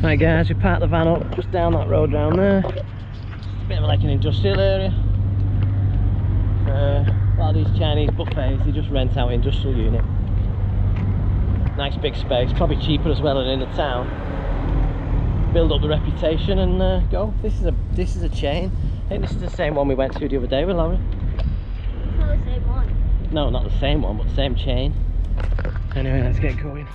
Right guys, we parked the van up just down that road down there. It's a bit of like an industrial area. A lot of these Chinese buffets, they just rent out industrial unit. Nice big space, probably cheaper as well than in the town. Build up the reputation and go. This is a chain. I think this is the same one we went to the other day with Lauren. It's not the same one. No, not the same one, but the same chain. Anyway, let's get going.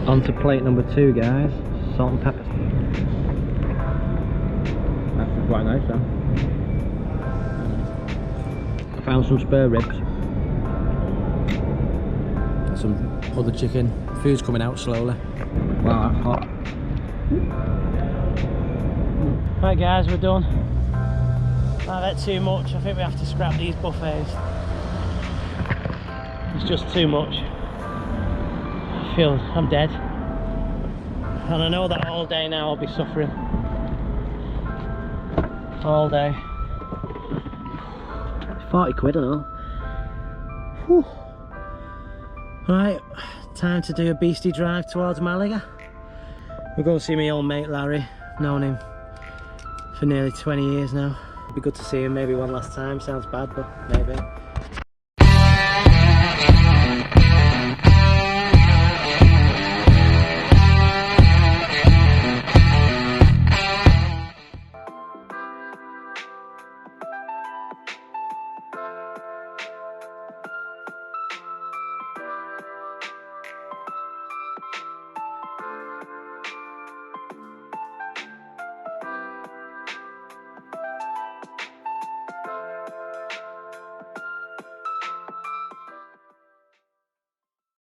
On to plate number 2, guys. Salt and pepper. That's quite nice, though. I found some spare ribs. Some other chicken. Food's coming out slowly. Wow, that's hot. Right guys, we're done. I've had too much. I think we have to scrap these buffets. It's just too much. I feel I'm dead. And I know that all day now I'll be suffering. All day. 40 quid and all. Whew. Right, time to do a beastie drive towards Malaga. We're going to see my old mate Larry. Known him for nearly 20 years now. It'd be good to see him maybe one last time. Sounds bad, but maybe.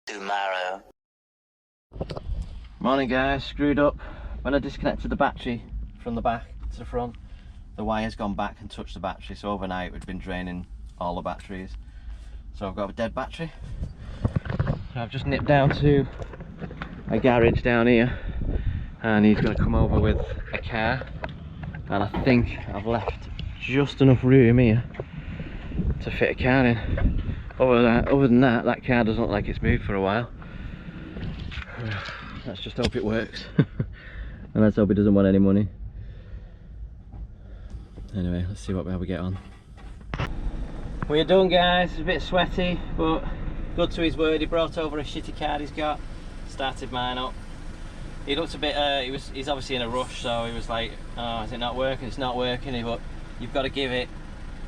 Tomorrow. Morning guys, screwed up. When I disconnected the battery from the back to the front, the wire's gone back and touched the battery, so overnight we'd been draining all the batteries. So I've got a dead battery. So I've just nipped down to a garage down here and he's going to come over with a car, and I think I've left just enough room here to fit a car in. Other than that, that car doesn't look like it's moved for a while. Let's just hope it works. And let's hope he doesn't want any money. Anyway, let's see how we get on. We're done guys, it's a bit sweaty, but good to his word. He brought over a shitty card he's got, started mine up. He looked a bit, he's obviously in a rush, so he was like, oh, is it not working? It's not working, but you've got to give it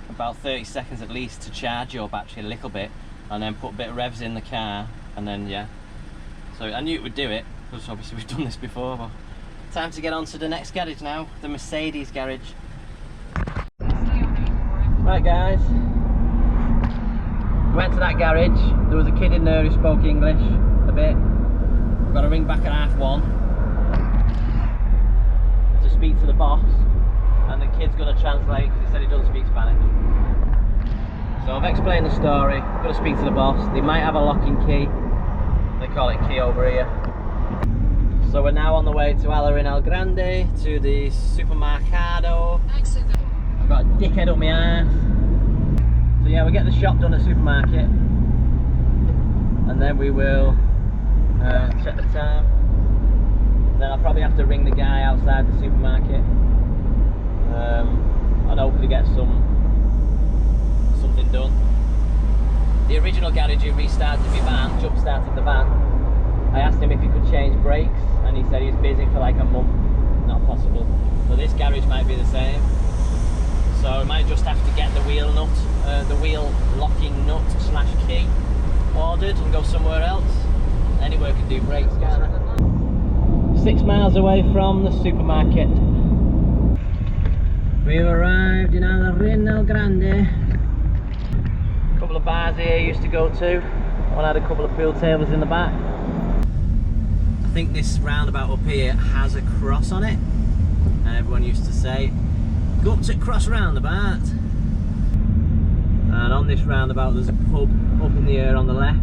about 30 seconds at least to charge your battery a little bit, and then put a bit of revs in the car, and then yeah. So I knew it would do it, because obviously we've done this before, but time to get on to the next garage now, the Mercedes garage. Right guys, went to that garage, there was a kid in there who spoke English a bit. We've got to ring back at 1:30 to speak to the boss, and the kid's going to translate because he said he doesn't speak Spanish. So I've explained the story, got to speak to the boss. They might have a locking key, they call it key over here. So we're now on the way to El Grande, to the supermercado. I've got a dickhead up my ass. So yeah, we'll get the shop done at the supermarket, and then we will check the time. Then I'll probably have to ring the guy outside the supermarket, and hopefully get something done. The original garage who restarted my van, jump started the van, I asked him if he could change brakes, and he said he was busy for like a month. Not possible. So this garage might be the same. So I might just have to get the wheel nut, the wheel locking nut / key ordered and go somewhere else. Anywhere can do brakes, can't it? 6 miles away from the supermarket. We've arrived in El Grande. A couple of bars here used to go to. One had a couple of pool tables in the back. I think this roundabout up here has a cross on it, and everyone used to say, go up to cross roundabout. And on this roundabout there's a pub up in the air on the left.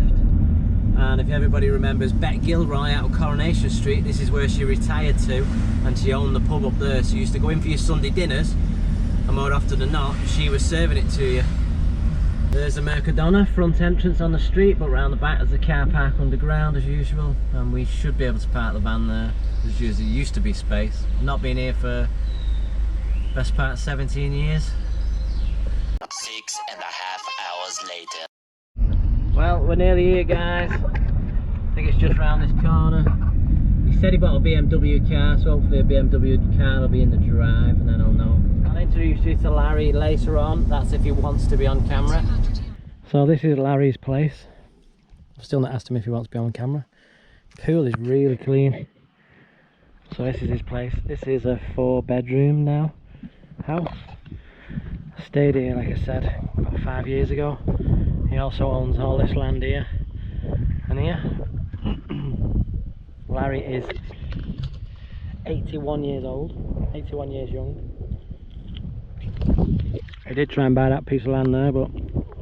And if everybody remembers Bet Gilroy out of Coronation Street, this is where she retired to, and she owned the pub up there. So you used to go in for your Sunday dinners and more often than not, she was serving it to you. There's a Mercadona front entrance on the street, but round the back there's the car park underground as usual, and we should be able to park the van there. There's usually used to be space. Not been here for best part of 17 years. 6.5 hours later. Well, we're nearly here, guys. I think it's just round this corner. He said he bought a BMW car, so hopefully a BMW car will be in the drive, and then I'll know. I'll introduce you to Larry later on. That's if he wants to be on camera. So this is Larry's place. I've still not asked him if he wants to be on camera. Pool is really clean. So this is his place. This is a 4-bedroom now house. I stayed here, like I said, about 5 years ago. He also owns all this land here and here. Larry is 81 years old, 81 years young. He did try and buy that piece of land there, but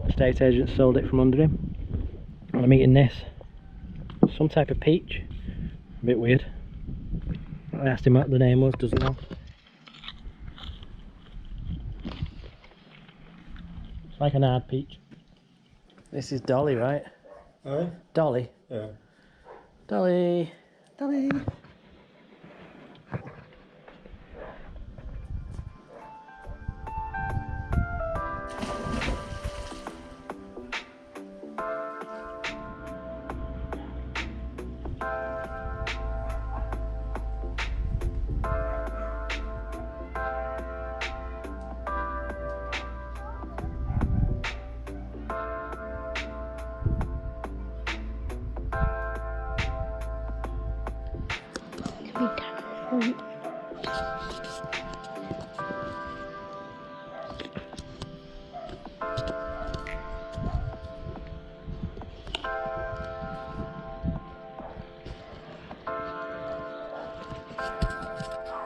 estate agent sold it from under him. And I'm eating this, some type of peach, a bit weird. I asked him what the name was, doesn't know. It's like an hard peach. This is Dolly, right? Oh, Dolly? yeah. Dolly! Dolly!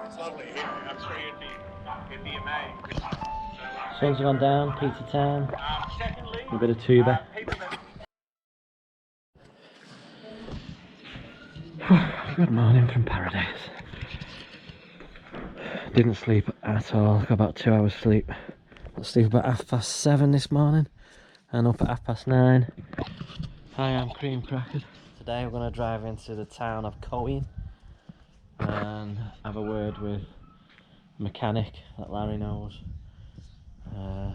It's lovely here. I'm sure you'd be amazed. Sun's gone down, pizza time, Secondly, a bit of tuba. people that Good morning from paradise. Didn't sleep at all, got about 2 hours sleep. Got to sleep about 7:30 this morning and up at 9:30. I am cream crackered. Today we're going to drive into the town of Coen and have a word with a mechanic that Larry knows.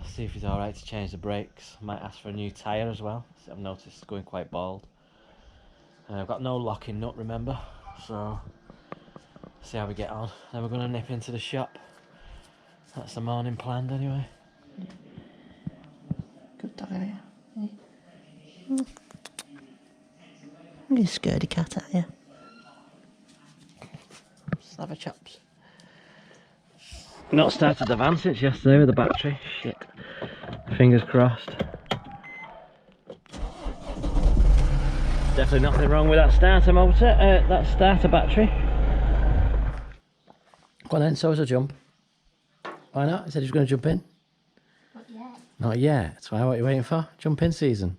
See if he's alright to change the brakes. Might ask for a new tyre as well. I've noticed it's going quite bald. I've got no locking nut, remember, so see how we get on. Then we're going to nip into the shop. That's the morning planned anyway. Good dog, are you? You scaredy cat, are you? Slava chops. Not started the van since yesterday with the battery. Shit. Fingers crossed. Definitely nothing wrong with that starter motor, that starter battery. Go on then, so is a jump. Why not? He said he was going to jump in. Not yet. Not yet. That's why. What are you waiting for? Jump in season.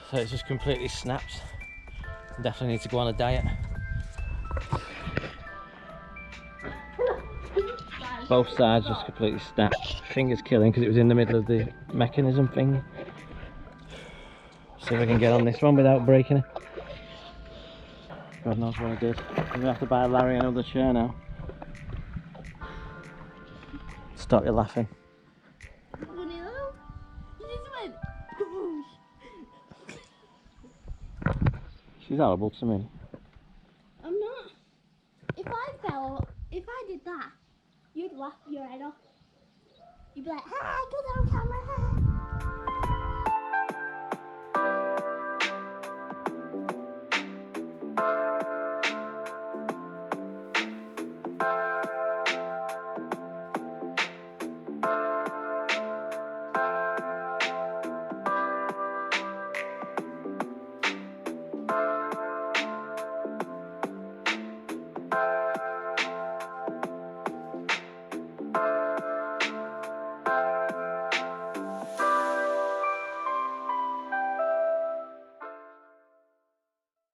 So it's just completely snapped. Definitely need to go on a diet. Both sides just completely snapped. Fingers killing because it was in the middle of the mechanism thing. See if I can get on this one without breaking it. God knows what I did. I'm gonna have to buy Larry another chair now. Stop your laughing. She's horrible to me. I'm not. If if I did that, you'd laugh your head off. You'd be like, hi, good on camera, hi.